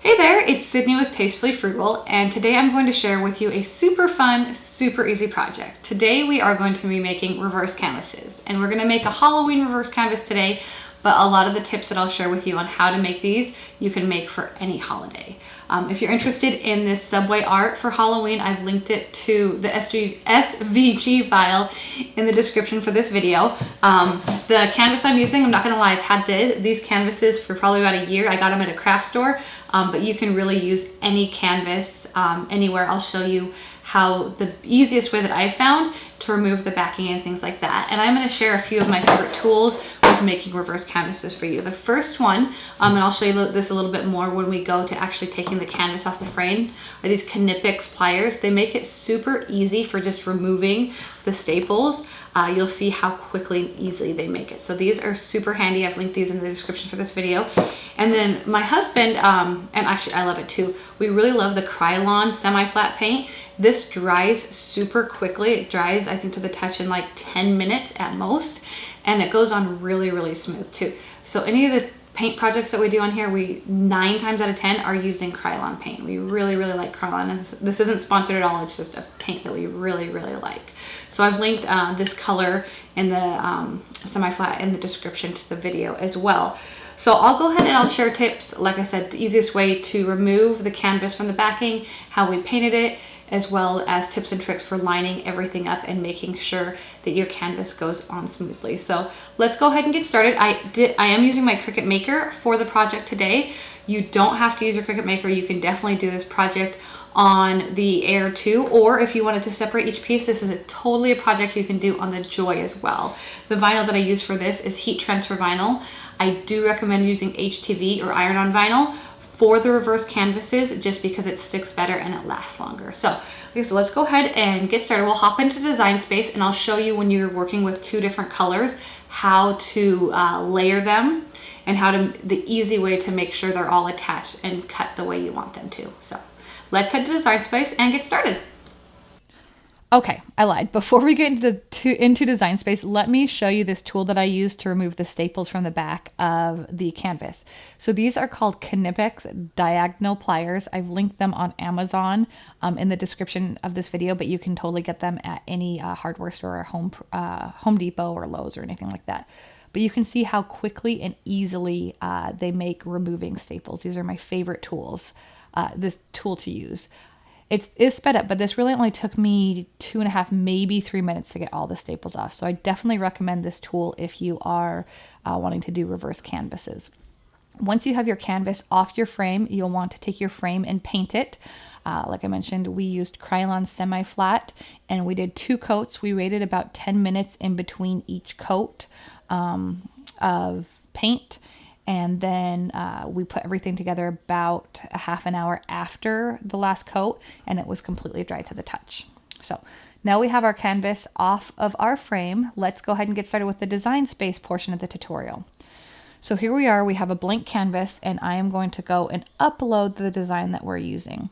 Hey there, it's Sydney with Tastefully Frugal, and today I'm going to share with you a super fun, super easy project. Today we are going to be making reverse canvases, and we're going to make a Halloween reverse canvas today, but a lot of the tips that I'll share with you on how to make these, you can make for any holiday. If you're interested in this subway art for Halloween, I've linked it to the SVG file in the description for this video. The canvas I'm using, I'm not gonna lie, I've had these canvases for probably about a year. I got them at a craft store, but you can really use any canvas anywhere. I'll show you how the easiest way that I've found to remove the backing and things like that. And I'm gonna share a few of my favorite tools with making reverse canvases for you. The first one, and I'll show you this a little bit more when we go to actually taking the canvas off the frame, are these Knipex pliers. They make it super easy for just removing the staples. You'll see how quickly and easily they make it. So these are super handy. I've linked these in the description for this video. And then my husband, and actually I love it too, we really love the Krylon semi-flat paint. This dries super quickly. It dries, I think, to the touch in like 10 minutes at most, and it goes on really, really smooth too. So any of the paint projects that we do on here, we 9 times out of 10 are using Krylon paint. We really, really like Krylon, and this isn't sponsored at all. It's just a paint that we really, really like. So I've linked this color in the semi-flat in the description to the video as well. So I'll go ahead and I'll share tips. Like I said, the easiest way to remove the canvas from the backing, how we painted it, as well as tips and tricks for lining everything up and making sure that your canvas goes on smoothly. So let's go ahead and get started. I am using my Cricut Maker for the project today. You don't have to use your Cricut Maker. You can definitely do this project on the Air 2, or if you wanted to separate each piece, this is totally a project you can do on the Joy as well. The vinyl that I use for this is heat transfer vinyl. I do recommend using HTV or iron-on vinyl for the reverse canvases, just because it sticks better and it lasts longer. So, okay, so let's go ahead and get started. We'll hop into Design Space and I'll show you, when you're working with 2 different colors, how to layer them and the easy way to make sure they're all attached and cut the way you want them to. So let's head to Design Space and get started. Okay, I lied. Before we get into Design Space, let me show you this tool that I use to remove the staples from the back of the canvas. So these are called Knipex diagonal pliers. I've linked them on Amazon in the description of this video, but you can totally get them at any hardware store or Home Depot or Lowe's or anything like that. But you can see how quickly and easily they make removing staples. These are my favorite tools, this tool to use. It is sped up, but this really only took me 2.5, maybe 3 minutes to get all the staples off. So I definitely recommend this tool if you are wanting to do reverse canvases. Once you have your canvas off your frame, you'll want to take your frame and paint it. Like I mentioned, we used Krylon semi-flat and we did 2 coats. We waited about 10 minutes in between each coat of paint. And then we put everything together about a half an hour after the last coat, and it was completely dry to the touch. So now we have our canvas off of our frame. Let's go ahead and get started with the Design Space portion of the tutorial. So here we are, we have a blank canvas, and I am going to go and upload the design that we're using.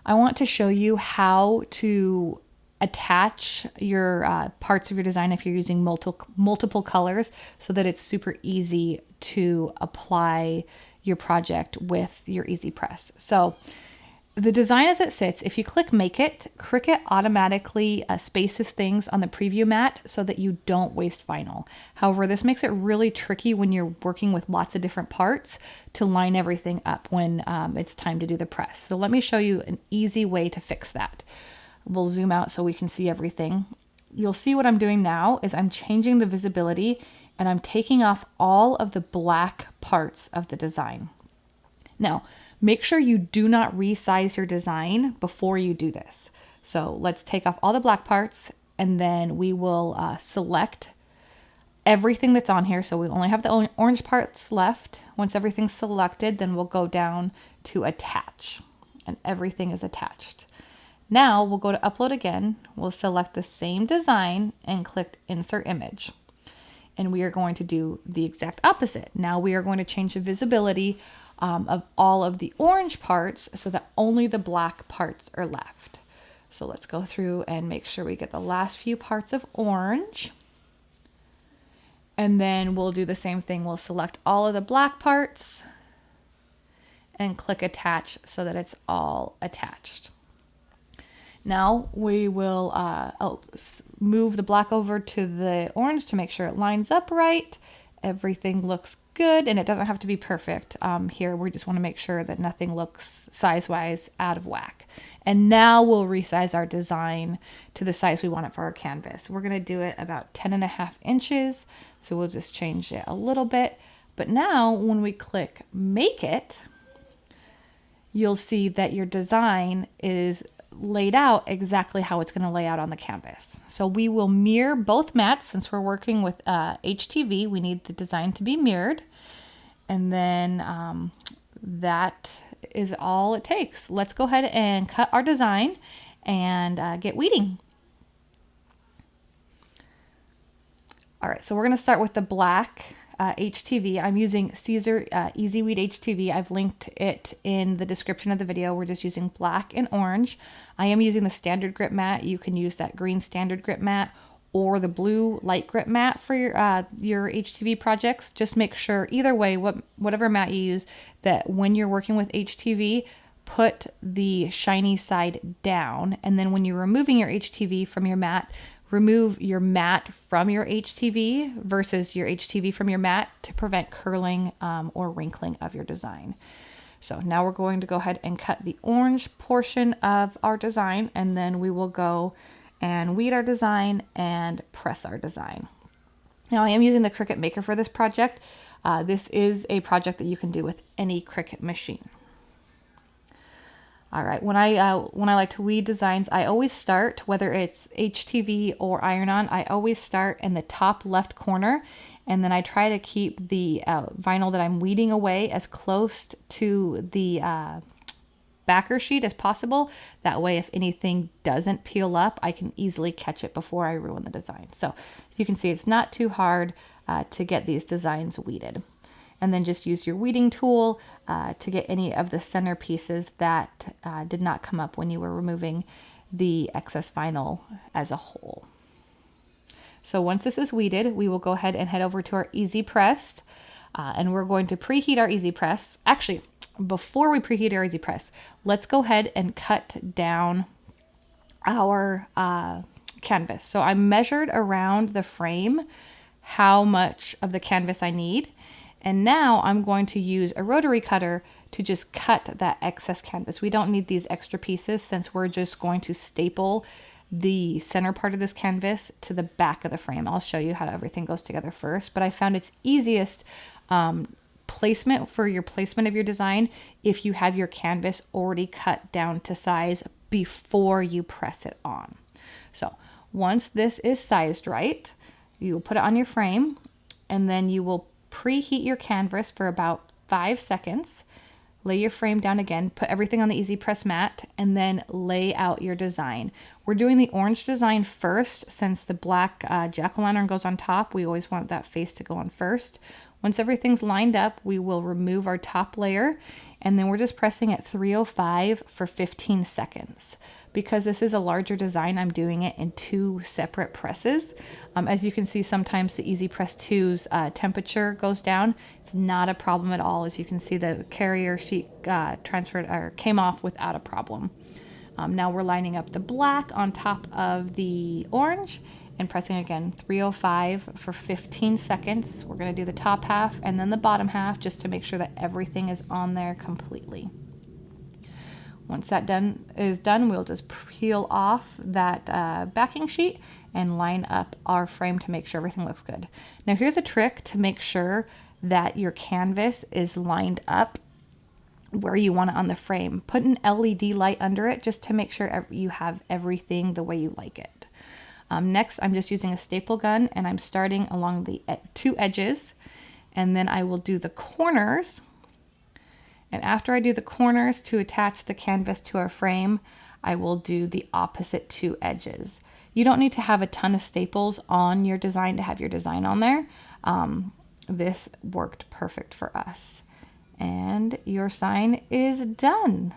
I want to show you how to attach your parts of your design if you're using multiple colors, so that it's super easy to apply your project with your Easy Press. So the design as it sits, if you click Make It, Cricut automatically spaces things on the preview mat so that you don't waste vinyl. However, this makes it really tricky when you're working with lots of different parts to line everything up when it's time to do the press. So let me show you an easy way to fix that. We'll zoom out so we can see everything. You'll see what I'm doing now is I'm changing the visibility and I'm taking off all of the black parts of the design. Now, make sure you do not resize your design before you do this. So let's take off all the black parts, and then we will select everything that's on here. So we only have the orange parts left. Once everything's selected, then we'll go down to Attach, and everything is attached. Now we'll go to Upload again. We'll select the same design and click Insert Image. And we are going to do the exact opposite. Now we are going to change the visibility of all of the orange parts so that only the black parts are left. So let's go through and make sure we get the last few parts of orange. And then we'll do the same thing. We'll select all of the black parts and click attach so that it's all attached. Now we will move the black over to the orange to make sure it lines up right. Everything looks good, and it doesn't have to be perfect. Here we just want to make sure that nothing looks size-wise out of whack. And now we'll resize our design to the size we want it for our canvas. We're going to do it about 10.5 inches, so we'll just change it a little bit. But now when we click Make It, you'll see that your design is laid out exactly how it's going to lay out on the canvas. So we will mirror both mats. Since we're working with HTV, we need the design to be mirrored. And then that is all it takes. Let's go ahead and cut our design and get weeding. All right, so we're going to start with the black HTV. I'm using Caesar Easy Weed HTV. I've linked it in the description of the video. We're just using black and orange. I am using the standard grip mat. You can use that green standard grip mat or the blue light grip mat for your HTV projects. Just make sure either way, whatever mat you use, that when you're working with HTV, put the shiny side down. And then when you're removing your HTV from your mat, remove your mat from your HTV versus your HTV from your mat to prevent curling or wrinkling of your design. So now we're going to go ahead and cut the orange portion of our design, and then we will go and weed our design and press our design. Now I am using the Cricut Maker for this project. This is a project that you can do with any Cricut machine. All right, when I like to weed designs, I always start, whether it's HTV or iron-on, I always start in the top left corner, and then I try to keep the vinyl that I'm weeding away as close to the backer sheet as possible. That way, if anything doesn't peel up, I can easily catch it before I ruin the design. So as you can see, it's not too hard to get these designs weeded. And then just use your weeding tool to get any of the center pieces that did not come up when you were removing the excess vinyl as a whole. So once this is weeded, we will go ahead and head over to our Easy Press, and we're going to preheat our Easy Press. Actually, before we preheat our Easy Press, let's go ahead and cut down our canvas. So I measured around the frame how much of the canvas I need. And now I'm going to use a rotary cutter to just cut that excess canvas. We don't need these extra pieces since we're just going to staple the center part of this canvas to the back of the frame. I'll show you how everything goes together first, but I found it's easiest placement for your placement of your design if you have your canvas already cut down to size before you press it on. So once this is sized right, you will put it on your frame, and then you will preheat your canvas for about 5 seconds. Lay your frame down again, put everything on the Easy Press mat, and then lay out your design. We're doing the orange design first since the black jack-o'-lantern goes on top. We always want that face to go on first. Once everything's lined up, we will remove our top layer, and then we're just pressing at 305 for 15 seconds. Because this is a larger design, I'm doing it in 2 separate presses. As you can see, sometimes the Easy Press 2's temperature goes down. It's not a problem at all. As you can see, the carrier sheet transferred or came off without a problem. Now we're lining up the black on top of the orange and pressing again 305 for 15 seconds. We're going to do the top half and then the bottom half just to make sure that everything is on there completely. Once that is done, we'll just peel off that backing sheet and line up our frame to make sure everything looks good. Now here's a trick to make sure that your canvas is lined up where you want it on the frame. Put an LED light under it just to make sure you have everything the way you like it. Next, I'm just using a staple gun, and I'm starting along the 2 edges, and then I will do the corners. And after I do the corners to attach the canvas to our frame, I will do the opposite 2 edges. You don't need to have a ton of staples on your design to have your design on there. This worked perfect for us. And your sign is done.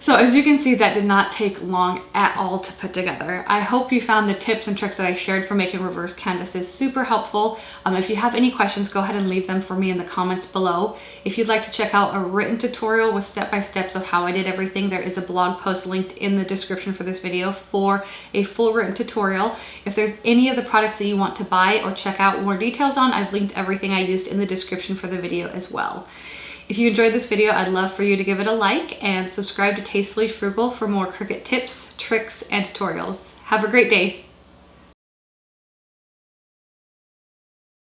So as you can see, that did not take long at all to put together. I hope you found the tips and tricks that I shared for making reverse canvases super helpful. If you have any questions, go ahead and leave them for me in the comments below. If you'd like to check out a written tutorial with step-by-steps of how I did everything, there is a blog post linked in the description for this video for a full written tutorial. If there's any of the products that you want to buy or check out more details on, I've linked everything I used in the description for the video as well. If you enjoyed this video, I'd love for you to give it a like and subscribe to Tastefully Frugal for more Cricut tips, tricks, and tutorials. Have a great day.